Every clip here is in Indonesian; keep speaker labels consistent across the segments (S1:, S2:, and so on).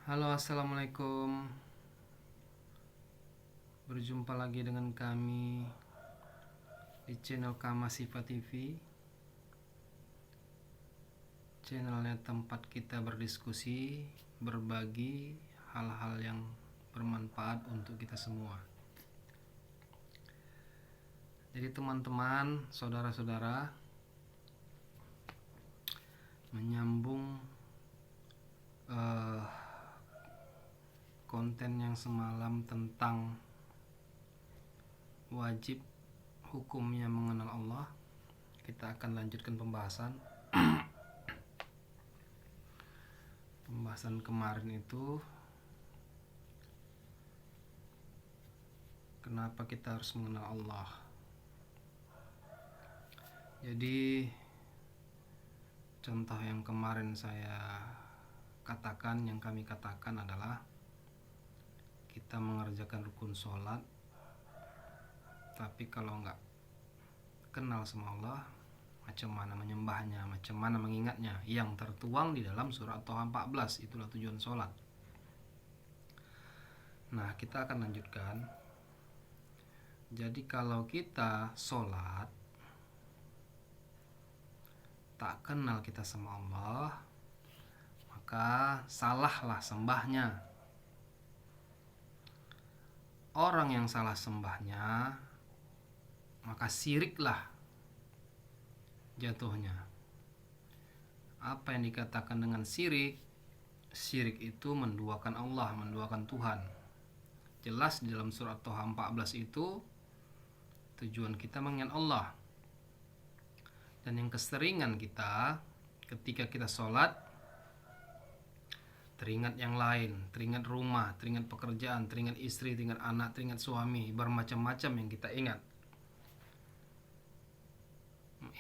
S1: Halo, assalamualaikum. Berjumpa lagi dengan kami di channel Kama Sifa TV, channelnya tempat kita berdiskusi, berbagi hal-hal yang bermanfaat untuk kita semua. Jadi teman-teman, saudara-saudara, menyambung konten yang semalam tentang wajib hukumnya mengenal Allah, kita akan lanjutkan pembahasan kemarin itu. Kenapa kita harus mengenal Allah? Jadi contoh yang kemarin kami katakan adalah kita mengerjakan rukun sholat, tapi kalau nggak kenal sama Allah, macam mana menyembahnya, macam mana mengingatnya, yang tertuang di dalam surah Toha 14. Itulah tujuan sholat. Nah, kita akan lanjutkan. Jadi kalau kita sholat tak kenal kita sama Allah, maka salahlah sembahnya. Orang yang salah sembahnya, maka syiriklah jatuhnya. Apa yang dikatakan dengan syirik? Syirik itu menduakan Allah, menduakan Tuhan. Jelas di dalam surat Toha 14 itu tujuan kita mengingat Allah. Dan yang keseringan kita ketika kita sholat, teringat yang lain, teringat rumah, teringat pekerjaan, teringat istri, teringat anak, teringat suami, bermacam-macam yang kita ingat.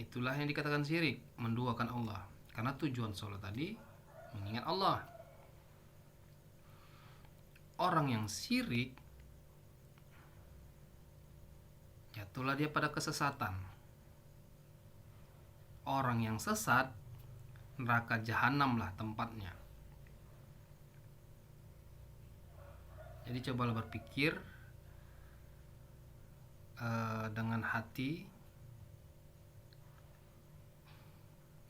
S1: Itulah yang dikatakan syirik, menduakan Allah. Karena tujuan sholat tadi mengingat Allah. Orang yang syirik, jatuhlah dia pada kesesatan. Orang yang sesat, neraka jahanam lah tempatnya. Jadi cobalah berpikir dengan hati,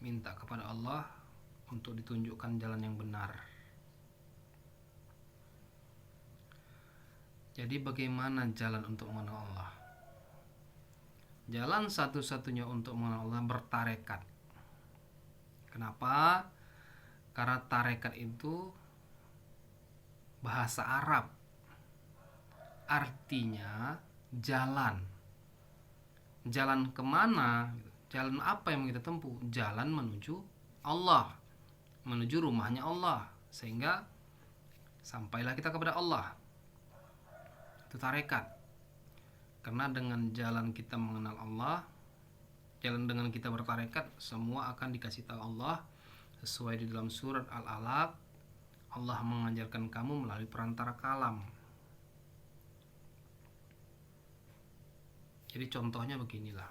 S1: minta kepada Allah untuk ditunjukkan jalan yang benar. Jadi bagaimana jalan untuk mengenal Allah? Jalan satu-satunya untuk mengenal Allah bertarekat. Kenapa? Karena tarekat itu bahasa Arab, artinya jalan. Jalan kemana? Jalan apa yang kita tempuh? Jalan menuju Allah, menuju rumahnya Allah, sehingga sampailah kita kepada Allah. Itu tarekat. Karena dengan jalan kita mengenal Allah, jalan dengan kita bertarekat, semua akan dikasih tahu Allah sesuai di dalam surat Al-Alaq. Allah mengajarkan kamu melalui perantara kalam. Jadi contohnya beginilah.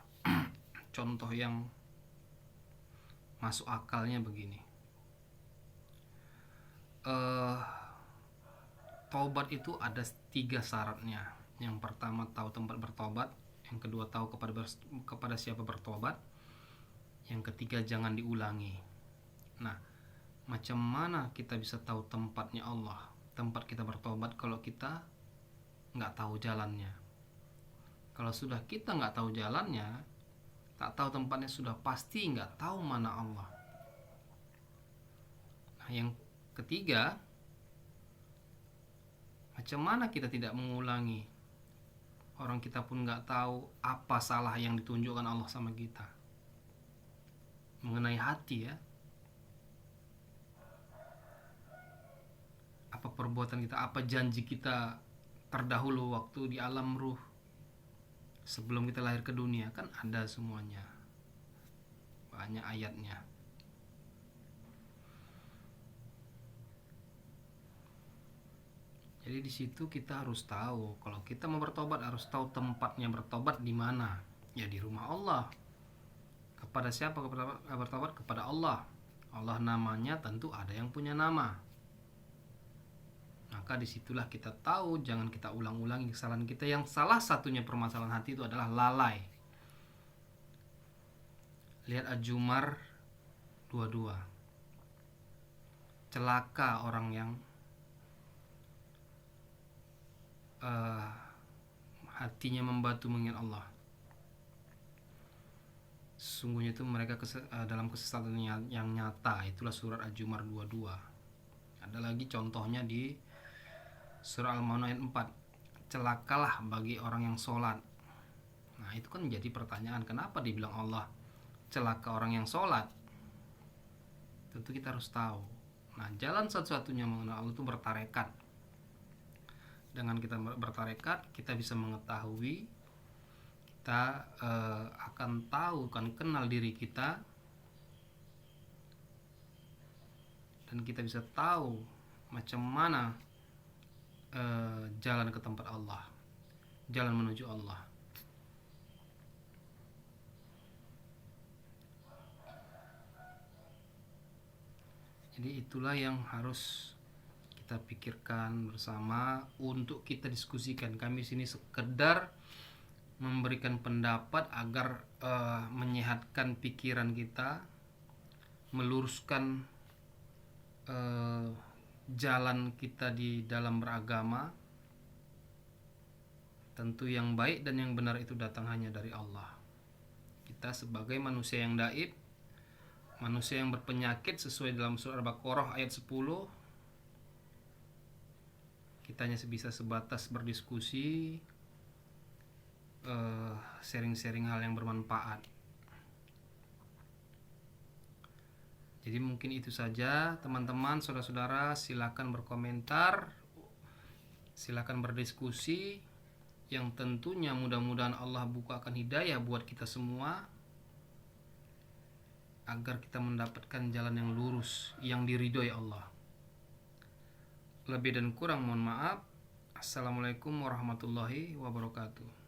S1: Contoh yang masuk akalnya begini. Taubat itu ada 3 syaratnya. Yang pertama tahu tempat bertobat, yang kedua tahu kepada siapa bertobat, yang ketiga jangan diulangi. Nah, macam mana kita bisa tahu tempatnya Allah, tempat kita bertobat, kalau kita nggak tahu jalannya? Kalau sudah kita nggak tahu jalannya, tak tahu tempatnya, sudah pasti nggak tahu mana Allah. Nah, yang ketiga, macam mana kita tidak mengulangi? Orang kita pun nggak tahu apa salah yang ditunjukkan Allah sama kita. Mengenai hati ya. Apa perbuatan kita, apa janji kita terdahulu waktu di alam ruh, sebelum kita lahir ke dunia, kan ada semuanya. Banyak ayatnya. Jadi di situ kita harus tahu, kalau kita mau bertobat harus tahu tempatnya bertobat di mana. Ya di rumah Allah. Kepada siapa bertobat? Kepada Allah. Allah namanya tentu ada yang punya nama. maka disitulah kita tahu jangan kita ulang-ulangi kesalahan kita, yang salah satunya permasalahan hati itu adalah lalai. Lihat Az-Zumar 22. Celaka orang yang hatinya membatu mengingat Allah. Sesungguhnya itu mereka dalam kesesatan yang nyata. Itulah surat Az-Zumar 22. Ada lagi contohnya di surah Al-Maun ayat 4. Celakalah bagi orang yang sholat. Nah itu kan menjadi pertanyaan, kenapa dibilang Allah celaka orang yang sholat? Tentu kita harus tahu. Nah jalan satu-satunya mengenal Allah itu bertarekat. Dengan kita bertarekat, kita bisa mengetahui, kita akan tahu, akan kenal diri kita, dan kita bisa tahu macam mana jalan ke tempat Allah, jalan menuju Allah. Jadi itulah yang harus kita pikirkan bersama untuk kita diskusikan. Kami sini sekedar memberikan pendapat agar menyehatkan pikiran kita, meluruskan jalan kita di dalam beragama. Tentu yang baik dan yang benar itu datang hanya dari Allah. Kita sebagai manusia yang daib, manusia yang berpenyakit sesuai dalam surah Al-Baqarah ayat 10, kita hanya bisa sebatas berdiskusi, sharing-sharing hal yang bermanfaat. Jadi mungkin itu saja teman-teman, saudara-saudara, silakan berkomentar, silakan berdiskusi, yang tentunya mudah-mudahan Allah bukakan hidayah buat kita semua agar kita mendapatkan jalan yang lurus, yang diridhoi Allah. Lebih dan kurang mohon maaf. Assalamualaikum warahmatullahi wabarakatuh.